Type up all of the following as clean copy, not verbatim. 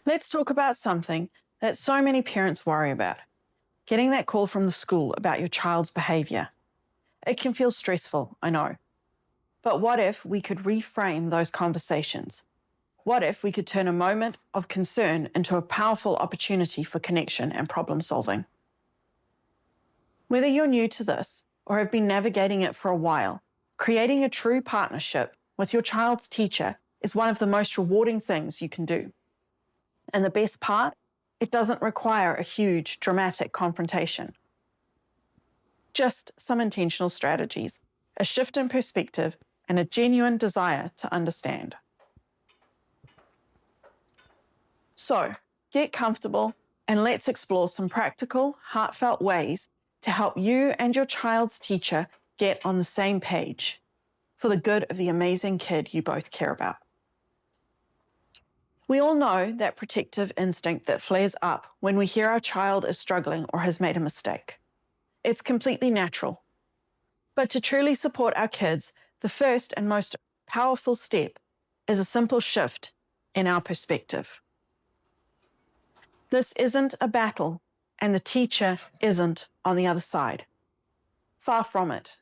Let's talk about something that so many parents worry about. Getting that call from the school about your child's behaviour. It can feel stressful, I know. But what if we could reframe those conversations? What if we could turn a moment of concern into a powerful opportunity for connection and problem solving? Whether you're new to this or have been navigating it for a while, creating a true partnership with your child's teacher is one of the most rewarding things you can do. And the best part, it doesn't require a huge, dramatic confrontation. Just some intentional strategies, a shift in perspective, and a genuine desire to understand. So, get comfortable and let's explore some practical, heartfelt ways to help you and your child's teacher get on the same page for the good of the amazing kid you both care about. We all know that protective instinct that flares up when we hear our child is struggling or has made a mistake. It's completely natural. But to truly support our kids, the first and most powerful step is a simple shift in our perspective. This isn't a battle, and the teacher isn't on the other side. Far from it.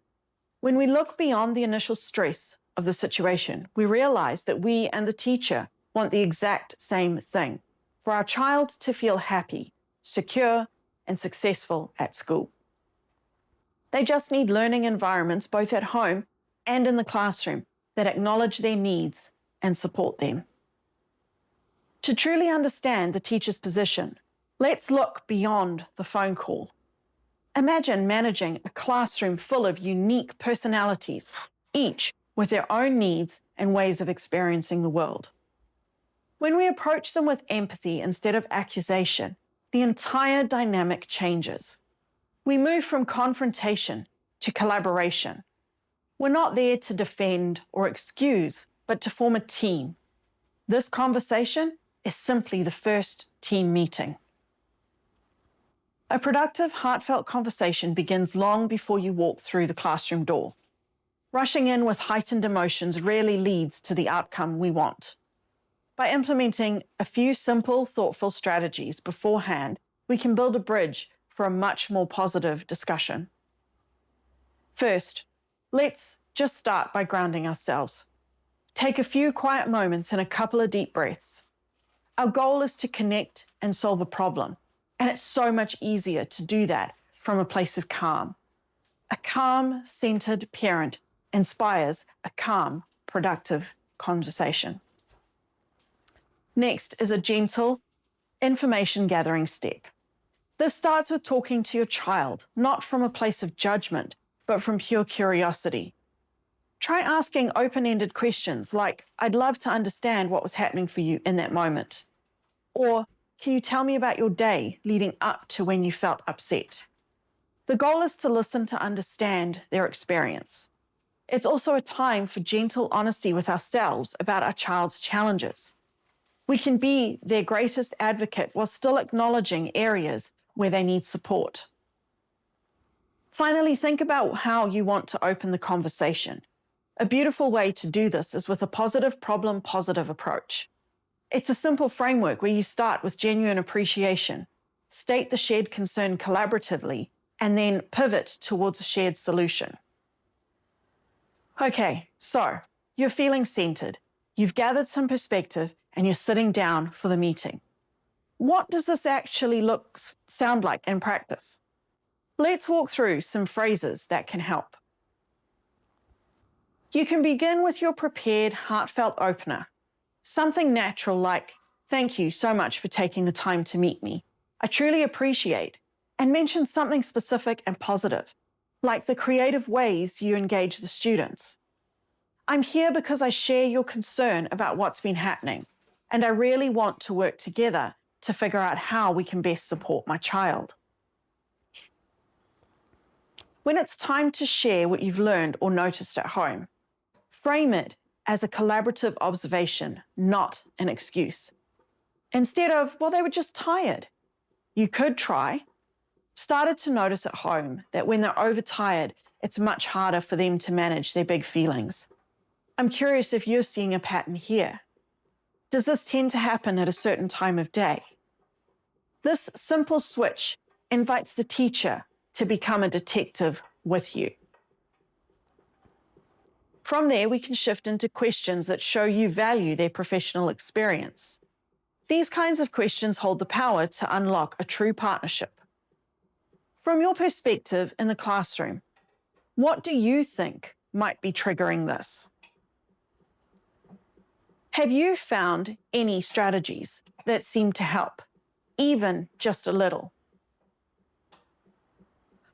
When we look beyond the initial stress of the situation, we realize that we and the teacher want the exact same thing, for our child to feel happy, secure, and successful at school. They just need learning environments both at home and in the classroom that acknowledge their needs and support them. To truly understand the teacher's position, let's look beyond the phone call. Imagine managing a classroom full of unique personalities, each with their own needs and ways of experiencing the world. When we approach them with empathy instead of accusation, the entire dynamic changes. We move from confrontation to collaboration. We're not there to defend or excuse, but to form a team. This conversation is simply the first team meeting. A productive, heartfelt conversation begins long before you walk through the classroom door. Rushing in with heightened emotions rarely leads to the outcome we want. By implementing a few simple, thoughtful strategies beforehand, we can build a bridge for a much more positive discussion. First, let's just start by grounding ourselves. Take a few quiet moments and a couple of deep breaths. Our goal is to connect and solve a problem, and it's so much easier to do that from a place of calm. A calm, centered parent inspires a calm, productive conversation. Next is a gentle information gathering step. This starts with talking to your child, not from a place of judgment, but from pure curiosity. Try asking open-ended questions like, I'd love to understand what was happening for you in that moment. Or, can you tell me about your day leading up to when you felt upset? The goal is to listen to understand their experience. It's also a time for gentle honesty with ourselves about our child's challenges. We can be their greatest advocate while still acknowledging areas where they need support. Finally, think about how you want to open the conversation. A beautiful way to do this is with a positive problem-positive approach. It's a simple framework where you start with genuine appreciation, state the shared concern collaboratively, and then pivot towards a shared solution. Okay, so you're feeling centered, you've gathered some perspective, and you're sitting down for the meeting. What does this actually sound like in practice? Let's walk through some phrases that can help. You can begin with your prepared, heartfelt opener. Something natural like, thank you so much for taking the time to meet me. I truly appreciate, and mention something specific and positive, like the creative ways you engage the students. I'm here because I share your concern about what's been happening, and I really want to work together to figure out how we can best support my child. When it's time to share what you've learned or noticed at home, frame it as a collaborative observation, not an excuse. Instead of, well, they were just tired. You could try. Started to notice at home that when they're overtired, it's much harder for them to manage their big feelings. I'm curious if you're seeing a pattern here. Does this tend to happen at a certain time of day? This simple switch invites the teacher to become a detective with you. From there, we can shift into questions that show you value their professional experience. These kinds of questions hold the power to unlock a true partnership. From your perspective in the classroom, what do you think might be triggering this? Have you found any strategies that seem to help, even just a little?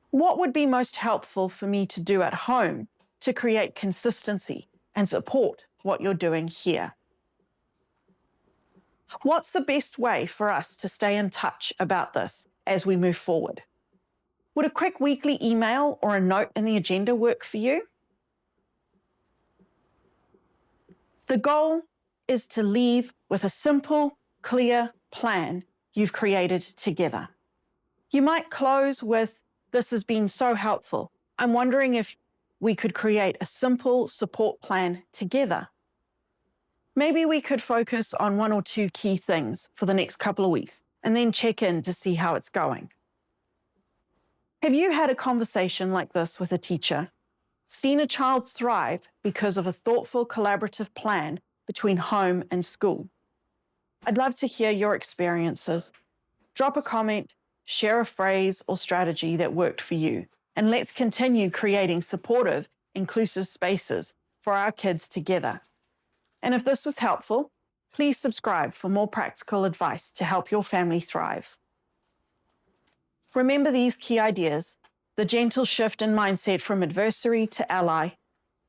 What would be most helpful for me to do at home to create consistency and support what you're doing here? What's the best way for us to stay in touch about this as we move forward? Would a quick weekly email or a note in the agenda work for you? The goal is to leave with a simple, clear plan you've created together. You might close with, "This has been so helpful. I'm wondering if we could create a simple support plan together." Maybe we could focus on one or two key things for the next couple of weeks and then check in to see how it's going. Have you had a conversation like this with a teacher? Seen a child thrive because of a thoughtful, collaborative plan between home and school? I'd love to hear your experiences. Drop a comment, share a phrase or strategy that worked for you, and let's continue creating supportive, inclusive spaces for our kids together. And if this was helpful, please subscribe for more practical advice to help your family thrive. Remember these key ideas: the gentle shift in mindset from adversary to ally,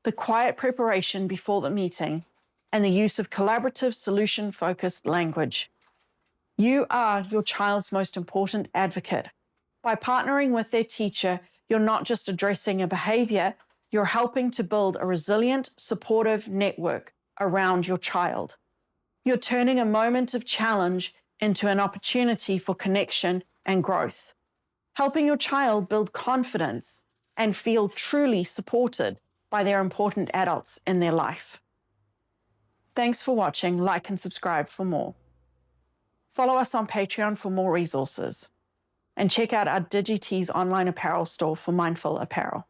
the quiet preparation before the meeting, and the use of collaborative, solution-focused language. You are your child's most important advocate. By partnering with their teacher, you're not just addressing a behavior, you're helping to build a resilient, supportive network around your child. You're turning a moment of challenge into an opportunity for connection and growth, helping your child build confidence and feel truly supported by their important adults in their life. Thanks for watching. Like and subscribe for more. Follow us on Patreon for more resources, and check out our DigiTees online apparel store for mindful apparel.